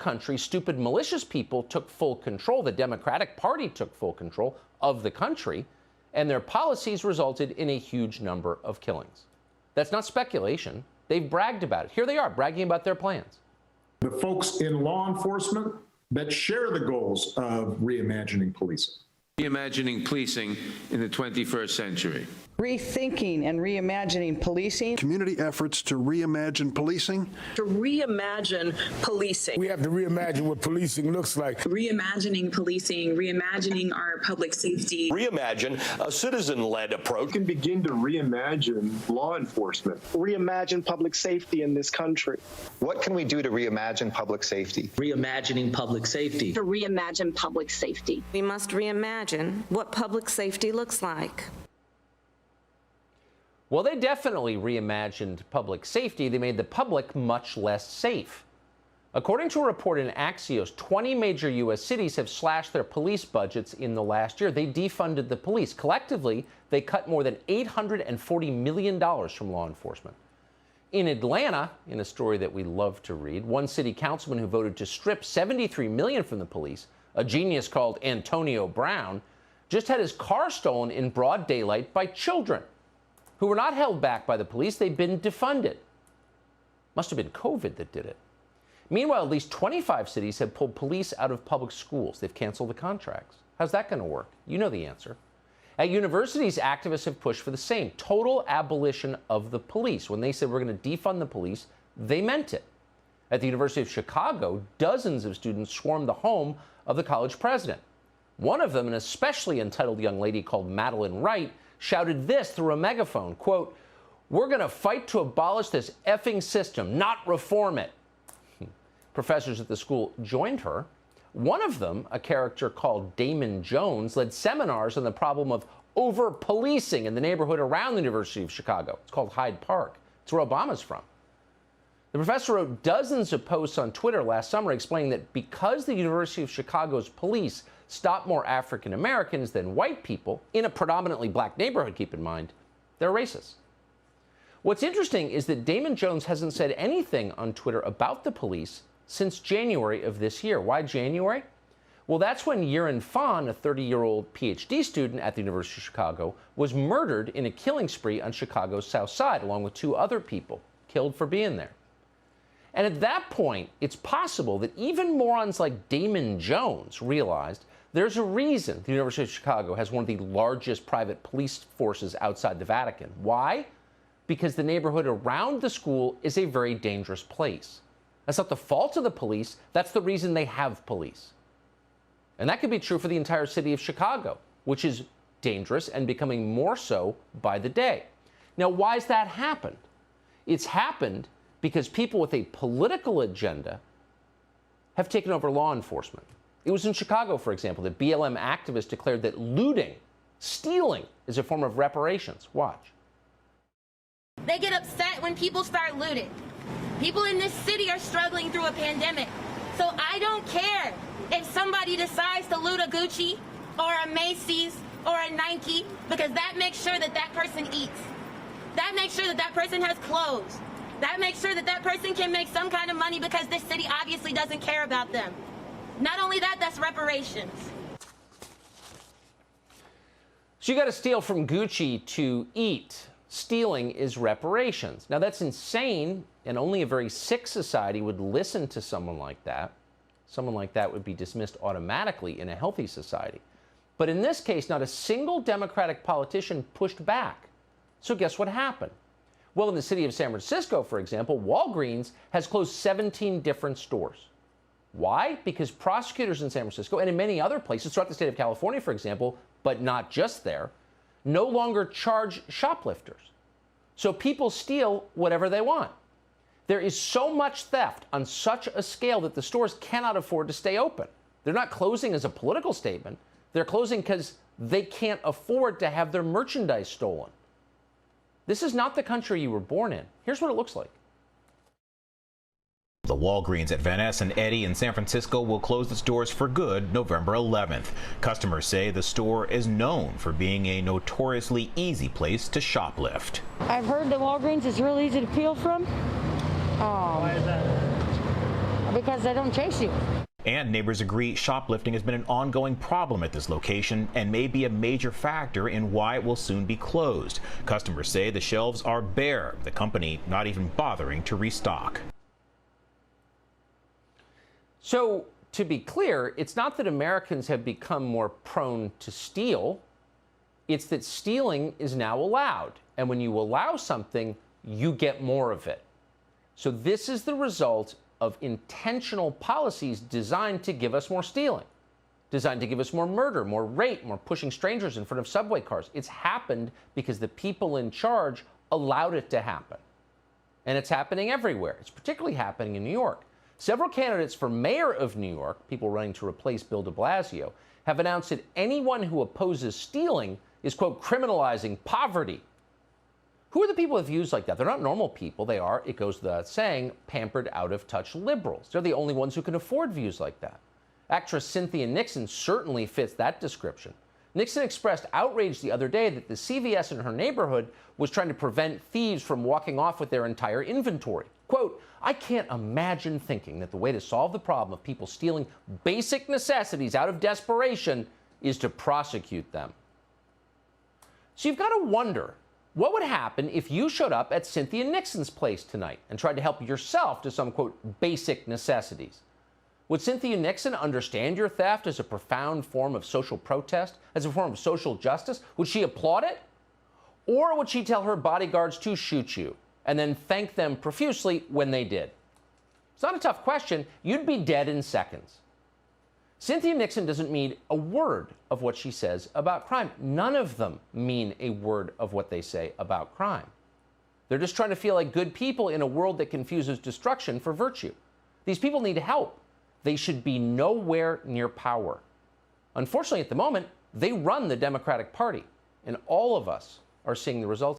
country, stupid, malicious people took full control. The Democratic Party took full control of the country, and their policies resulted in a huge number of killings. That's not speculation. They've bragged about it. Here they are, bragging about their plans. The folks in law enforcement that share the goals of reimagining policing. Reimagining policing in the 21st century. Rethinking and reimagining policing. Community efforts to reimagine policing. To reimagine policing. We have to reimagine what policing looks like. Reimagining policing, reimagining our public safety. Reimagine a citizen-led approach. We can begin to reimagine law enforcement. Reimagine public safety in this country. What can we do to reimagine public safety? Reimagining public safety. To reimagine public safety. We must reimagine what public safety looks like. Well, they definitely reimagined public safety. They made the public much less safe. According to a report in Axios, 20 major U.S. cities have slashed their police budgets in the last year. They defunded the police. Collectively, they cut more than $840 million from law enforcement. In Atlanta, in a story that we love to read, one city councilman who voted to strip $73 million from the police, a genius called Antonio Brown, just had his car stolen in broad daylight by children who were not held back by the police. They'd been defunded. Must have been COVID that did it. Meanwhile, at least 25 cities have pulled police out of public schools. They've canceled the contracts. How's that going to work? You know the answer. At universities, activists have pushed for the same, total abolition of the police. When they said we're going to defund the police, they meant it. At the University of Chicago, dozens of students swarmed the home of the college president. One of them, an especially entitled young lady called Madeline Wright, shouted this through a megaphone, quote, "We're going to fight to abolish this effing system, not reform it." Professors at the school joined her. One of them, a character called Damon Jones, led seminars on the problem of over-policing in the neighborhood around the University of Chicago. It's called Hyde Park. It's where Obama's from. The professor wrote dozens of posts on Twitter last summer explaining that because the University of Chicago's police stop more African Americans than white people in a predominantly black neighborhood, keep in mind, they're racist. What's interesting is that Damon Jones hasn't said anything on Twitter about the police since January of this year. Why January? Well, that's when Yirin Fan, a 30-year-old PhD student at the University of Chicago, was murdered in a killing spree on Chicago's South Side, along with 2 other people killed for being there. And at that point, it's possible that even morons like Damon Jones realized there's a reason the University of Chicago has one of the largest private police forces outside the Vatican. Why? Because the neighborhood around the school is a very dangerous place. That's not the fault of the police. That's the reason they have police. And that could be true for the entire city of Chicago, which is dangerous and becoming more so by the day. Now, why's that happened? It's happened because people with a political agenda have taken over law enforcement. It was in Chicago, for example, that BLM activists declared that looting, stealing, is a form of reparations. Watch. They get upset when people start looting. People in this city are struggling through a pandemic. So I don't care if somebody decides to loot a Gucci or a Macy's or a Nike, because that makes sure that that person eats. That makes sure that that person has clothes. That makes sure that that person can make some kind of money because this city obviously doesn't care about them. Not only that, that's reparations. So you got to steal from Gucci to eat. Stealing is reparations. Now, that's insane, and only a very sick society would listen to someone like that. Someone like that would be dismissed automatically in a healthy society. But in this case, not a single Democratic politician pushed back. So guess what happened? Well, in the city of San Francisco, for example, Walgreens has closed 17 different stores. Why? Because prosecutors in San Francisco and in many other places throughout the state of California, for example, but not just there, no longer charge shoplifters. So people steal whatever they want. There is so much theft on such a scale that the stores cannot afford to stay open. They're not closing as a political statement. They're closing because they can't afford to have their merchandise stolen. This is not the country you were born in. Here's what it looks like. The Walgreens at Van Ness and Eddy in San Francisco will close its doors for good November 11th. Customers say the store is known for being a notoriously easy place to shoplift. I've heard that Walgreens is real easy to peel from. Why is that? because they don't chase you. And neighbors agree shoplifting has been an ongoing problem at this location and may be a major factor in why it will soon be closed. Customers say the shelves are bare, the company not even bothering to restock. So, to be clear, it's not that Americans have become more prone to steal. It's that stealing is now allowed. And when you allow something, you get more of it. So this is the result of intentional policies designed to give us more stealing, designed to give us more murder, more rape, more pushing strangers in front of subway cars. It's happened because the people in charge allowed it to happen. And it's happening everywhere. It's particularly happening in New York. Several candidates for mayor of New York, people running to replace Bill de Blasio, have announced that anyone who opposes stealing is, quote, criminalizing poverty. Who are the people with views like that? They're not normal people. They are, it goes without saying, pampered, out-of-touch liberals. They're the only ones who can afford views like that. Actress Cynthia Nixon certainly fits that description. Nixon expressed outrage the other day that the CVS in her neighborhood was trying to prevent thieves from walking off with their entire inventory. Quote, I can't imagine thinking that the way to solve the problem of people stealing basic necessities out of desperation is to prosecute them. So you've got to wonder, what would happen if you showed up at Cynthia Nixon's place tonight and tried to help yourself to some, quote, basic necessities? Would Cynthia Nixon understand your theft as a profound form of social protest, as a form of social justice? Would she applaud it? Or would she tell her bodyguards to shoot you and then thank them profusely when they did? It's not a tough question. You'd be dead in seconds. Cynthia Nixon doesn't mean a word of what she says about crime. None of them mean a word of what they say about crime. They're just trying to feel like good people in a world that confuses destruction for virtue. These people need help. They should be nowhere near power. Unfortunately, at the moment, they run the Democratic Party, and all of us are seeing the results.